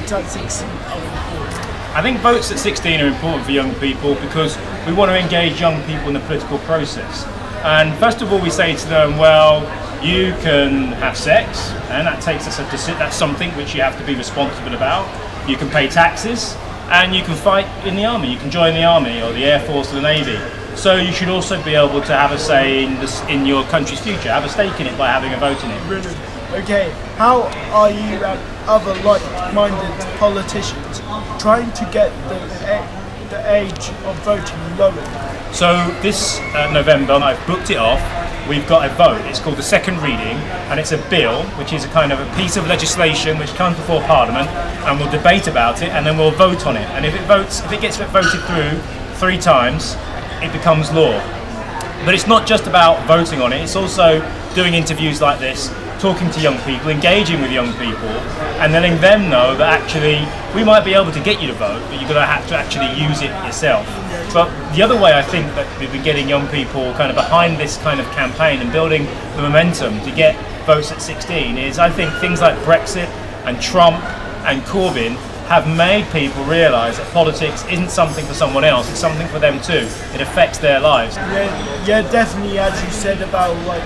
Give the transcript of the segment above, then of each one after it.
votes at 16 are important? I think votes at 16 are important for young people because we want to engage young people in the political process. And first of all, we say to them, well, you can have sex, and that takes us that's something which you have to be responsible about. You can pay taxes, and you can fight in the army. You can join the army or the Air Force or the Navy. So you should also be able to have a say in your country's future, have a stake in it by having a vote in it. Brilliant. Okay, how are you and other like-minded politicians trying to get the age of voting lowered? So this November, I've booked it off. We've got a vote. It's called the second reading, and it's a bill, which is a kind of a piece of legislation which comes before Parliament, and we'll debate about it, and then we'll vote on it. And if it gets voted through 3 times, it becomes law. But it's not just about voting on it. It's also doing interviews like this, talking to young people, engaging with young people, and letting them know that actually we might be able to get you to vote, but you're going to have to actually use it yourself. But the other way I think that we've been getting young people kind of behind this kind of campaign and building the momentum to get votes at 16 is, I think, things like Brexit and Trump and Corbyn have made people realise that politics isn't something for someone else, it's something for them too. It affects their lives. Yeah, definitely, as you said about like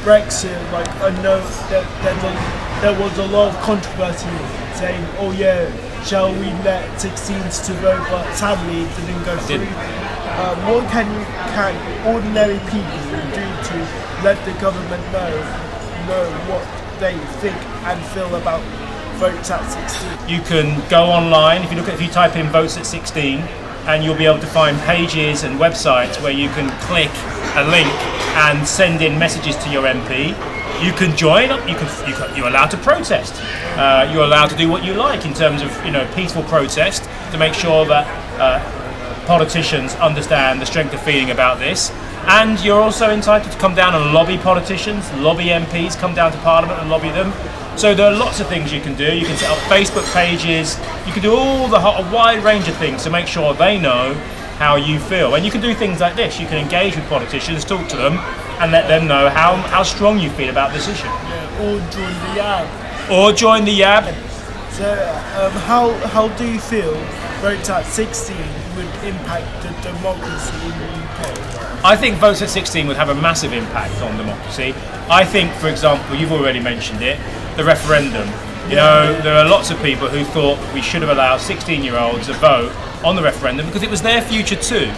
Brexit, like I know that there was a lot of controversy saying, oh yeah, shall we let 16s to vote, but sadly it didn't go through. What can ordinary people do to let the government know what they think and feel about votes at 16? You can go online, if you type in votes at 16, and you'll be able to find pages and websites where you can click a link and send in messages to your MP. You can join up. You're allowed to protest. You're allowed to do what you like in terms of peaceful protest to make sure that politicians understand the strength of feeling about this. And you're also entitled to come down and lobby politicians, lobby MPs, come down to Parliament and lobby them. So there are lots of things you can do. You can set up Facebook pages. You can do a wide range of things to make sure they know how you feel. And you can do things like this. You can engage with politicians, talk to them, and let them know how strong you feel about this issue. Yeah, or join the YAB. Or join the YAB. So how do you feel votes at 16 would impact the democracy in the UK? I think votes at 16 would have a massive impact on democracy. I think, for example, you've already mentioned it, the referendum. There are lots of people who thought we should have allowed 16-year-olds to vote on the referendum because it was their future too.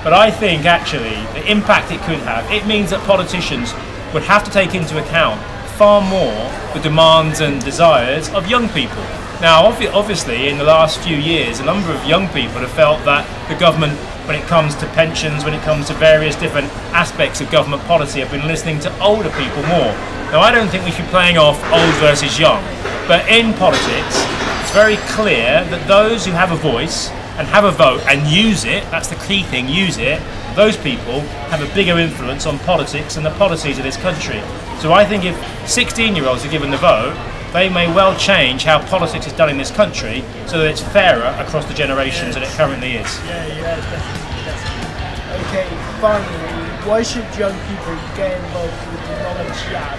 But I think actually the impact it could have, it means that politicians would have to take into account far more the demands and desires of young people. Now, obviously, in the last few years, a number of young people have felt that the government, when it comes to pensions, when it comes to various different aspects of government policy, have been listening to older people more. Now, I don't think we should be playing off old versus young, but in politics, it's very clear that those who have a voice and have a vote and use it, that's the key thing, use it, those people have a bigger influence on politics and the policies of this country. So I think if 16-year-olds are given the vote, they may well change how politics is done in this country so that it's fairer across the generations than it currently is. Yeah, definitely. Okay, finally, why should young people get involved with the Norwich YAB?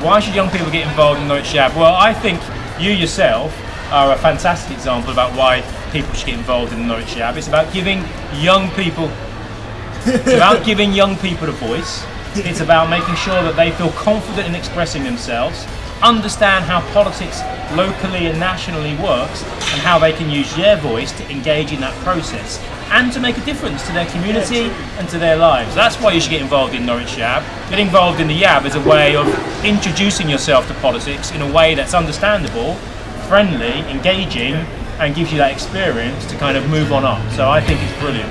Why should young people get involved in the Norwich YAB? Well, I think you yourself are a fantastic example about why people should get involved in the Norwich YAB. It's about giving young people a voice. It's about making sure that they feel confident in expressing themselves, understand how politics locally and nationally works, and how they can use their voice to engage in that process and to make a difference to their community and to their lives. That's why you should get involved in Norwich YAB. Getting involved in the YAB is a way of introducing yourself to politics in a way that's understandable, friendly, engaging, and gives you that experience to kind of move on up. So I think it's brilliant.